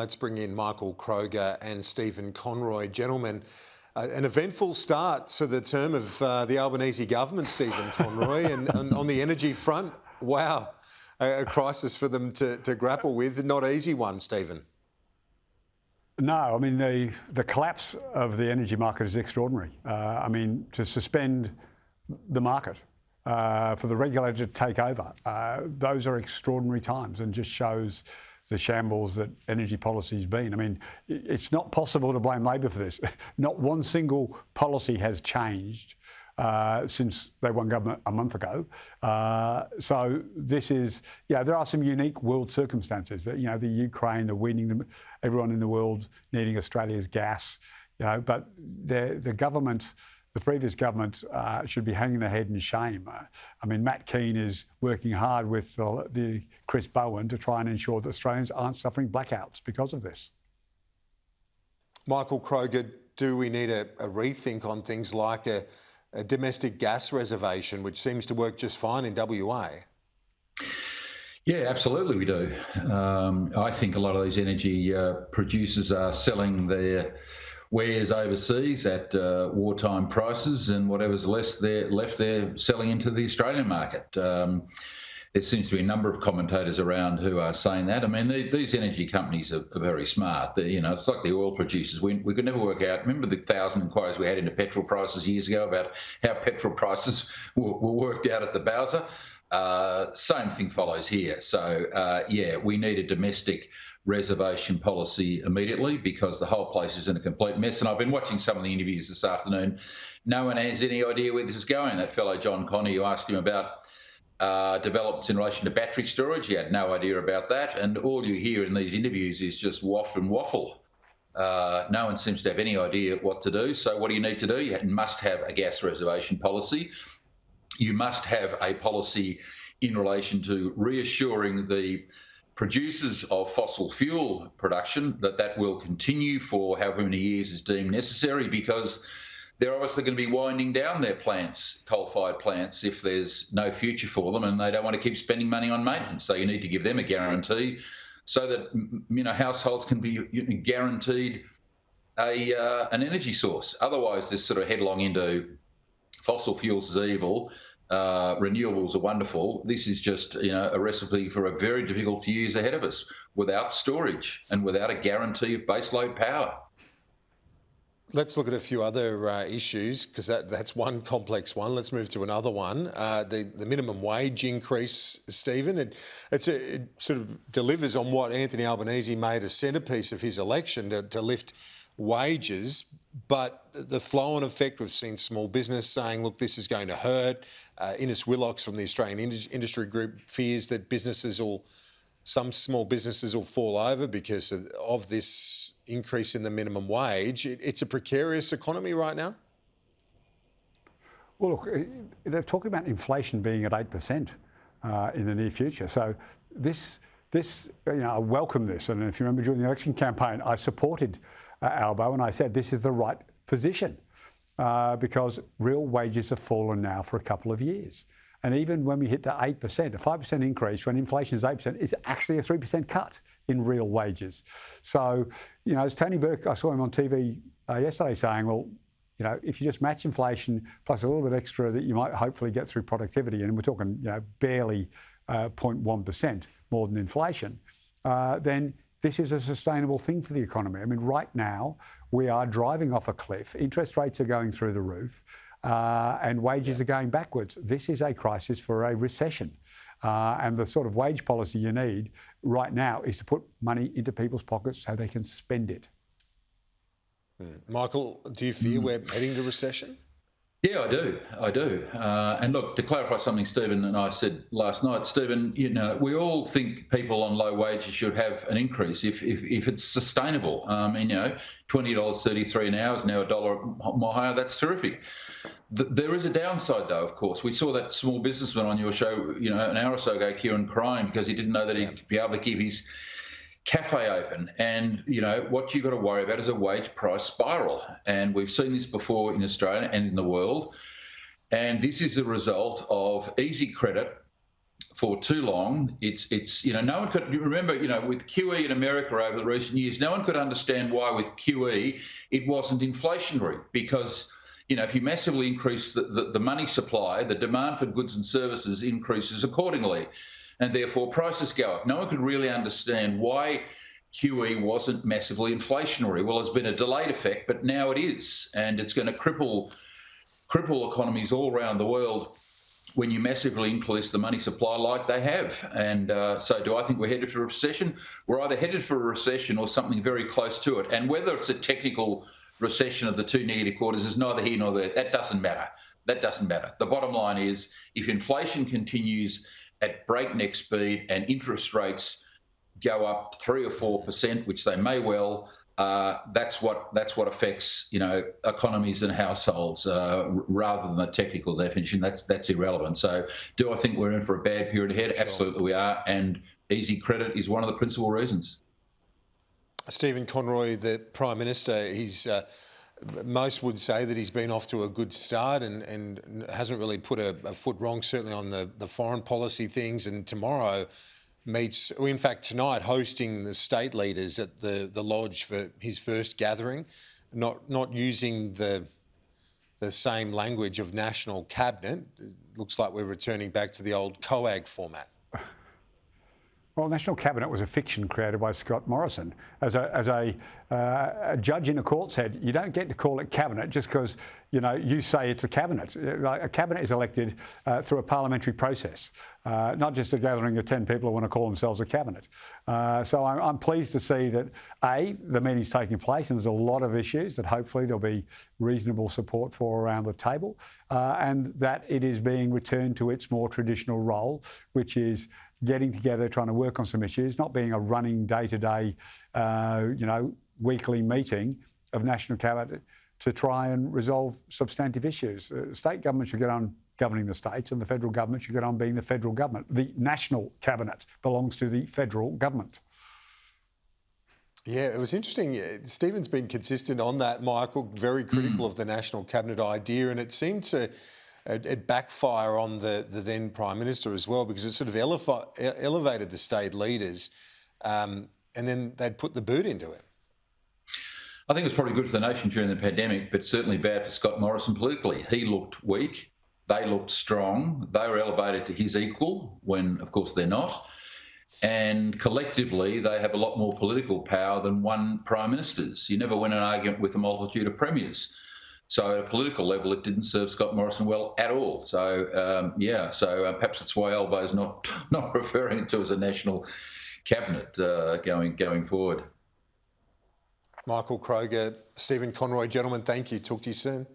Let's bring in Michael Kroger and Stephen Conroy. Gentlemen, an eventful start to the term of the Albanese government, Stephen Conroy, and on the energy front, wow, a crisis for them to grapple with. Not easy one, Stephen. No, I mean, the collapse of the energy market is extraordinary. I mean, to suspend the market, for the regulator to take over, those are extraordinary times and just shows the shambles that energy policy's been. I mean, it's not possible to blame Labor for this. Not one single policy has changed since they won government a month ago. So this is, there are some unique world circumstances that, the Ukraine, everyone in the world needing Australia's gas, but the government, the previous government should be hanging their head in shame. I mean, Matt Keane is working hard with the Chris Bowen to try and ensure that Australians aren't suffering blackouts because of this. Michael Kroger, do we need a rethink on things like a domestic gas reservation, which seems to work just fine in WA? Yeah, absolutely we do. I think a lot of these energy producers are selling their wares overseas at wartime prices, and whatever's left they're selling into the Australian market. There seems to be a number of commentators around who are saying that. I mean, these energy companies are very smart. It's like the oil producers. We could never work out. Remember the 1,000 inquiries we had into petrol prices years ago about how petrol prices were worked out at the Bowser? Same thing follows here. So, we need a domestic reservation policy immediately because the whole place is in a complete mess. And I've been watching some of the interviews this afternoon. No one has any idea where this is going. That fellow John Connor, you asked him about developments in relation to battery storage. He had no idea about that. And all you hear in these interviews is just waffle and waffle. No one seems to have any idea what to do. So what do you need to do? You must have a gas reservation policy. You must have a policy in relation to reassuring the producers of fossil fuel production that will continue for however many years is deemed necessary, because they're obviously going to be winding down their plants, coal-fired plants, if there's no future for them, and they don't want to keep spending money on maintenance. So you need to give them a guarantee so that households can be guaranteed an energy source. Otherwise, this sort of headlong into fossil fuels is evil. Renewables are wonderful. This is just, a recipe for a very difficult few years ahead of us without storage and without a guarantee of baseload power. Let's look at a few other issues, because that's one complex one. Let's move to another one. The minimum wage increase, Stephen, it sort of delivers on what Anthony Albanese made a centrepiece of his election to lift wages, but the flow-on effect, we've seen small business saying, look, this is going to hurt. Innes Willocks from the Australian Industry Group fears that some small businesses will fall over because of this increase in the minimum wage. It's a precarious economy right now. Well, look, they're talking about inflation being at 8% in the near future. So this, I welcome this. And if you remember during the election campaign, I supported Albo, and I said this is the right position because real wages have fallen now for a couple of years. And even when we hit the 8%, a 5% increase when inflation is 8%, is actually a 3% cut in real wages. So, as Tony Burke, I saw him on TV yesterday saying, well, if you just match inflation plus a little bit extra that you might hopefully get through productivity, and we're talking, barely 0.1% more than inflation, then this is a sustainable thing for the economy. I mean, right now, we are driving off a cliff. Interest rates are going through the roof. And wages are going backwards. This is a crisis for a recession. And the sort of wage policy you need right now is to put money into people's pockets so they can spend it. Michael, do you fear we're heading to recession? Yeah, I do. And look, to clarify something Stephen and I said last night, Stephen, we all think people on low wages should have an increase if it's sustainable. $20.33 an hour is now $1 more higher. That's terrific. There is a downside, though, of course. We saw that small businessman on your show, an hour or so ago, Kieran, crying because he didn't know that he'd be able to keep his cafe open. And, what you've got to worry about is a wage price spiral. And we've seen this before in Australia and in the world. And this is a result of easy credit for too long. It's no one could remember, with QE in America over the recent years, no one could understand why with QE it wasn't inflationary, because if you massively increase the money supply, the demand for goods and services increases accordingly, and therefore prices go up. No one could really understand why QE wasn't massively inflationary. Well, there's been a delayed effect, but now it is, and it's going to cripple economies all around the world when you massively increase the money supply like they have. And so do I think we're headed for a recession? We're either headed for a recession or something very close to it. And whether it's a technical recession of the 2 negative quarters is neither here nor there. That doesn't matter. The bottom line is, if inflation continues at breakneck speed and interest rates go up 3 or 4%, which they may well, that's what affects economies and households, rather than the technical definition. That's irrelevant. So, do I think we're in for a bad period ahead? Sure. Absolutely, we are, and easy credit is one of the principal reasons. Stephen Conroy, the Prime Minister, most would say that he's been off to a good start and hasn't really put a foot wrong, certainly on the foreign policy things. And tomorrow in fact tonight, hosting the state leaders at the Lodge for his first gathering, not using the same language of national cabinet. It looks like we're returning back to the old COAG format. Well, National Cabinet was a fiction created by Scott Morrison. As a judge in a court said, you don't get to call it cabinet just because you say it's a cabinet. A cabinet is elected through a parliamentary process, not just a gathering of 10 people who want to call themselves a cabinet. So I'm pleased to see that the meeting's taking place, and there's a lot of issues that hopefully there'll be reasonable support for around the table, and that it is being returned to its more traditional role, which is getting together, trying to work on some issues, not being a running day-to-day, weekly meeting of National Cabinet to try and resolve substantive issues. State government should get on governing the states, and the federal government should get on being the federal government. The National Cabinet belongs to the federal government. Yeah, it was interesting. Stephen's been consistent on that, Michael, very critical of the National Cabinet idea, and it seemed to it backfire on the then Prime Minister as well, because it sort of elevated the state leaders, and then they'd put the boot into it. I think it was probably good for the nation during the pandemic, but certainly bad for Scott Morrison politically. He looked weak. They looked strong. They were elevated to his equal when, of course, they're not. And collectively, they have a lot more political power than one Prime Minister's. You never win an argument with a multitude of premiers. So at a political level, it didn't serve Scott Morrison well at all. So, perhaps that's why Albo's not referring to as a national cabinet going forward. Michael Kroger, Stephen Conroy, gentlemen, thank you. Talk to you soon.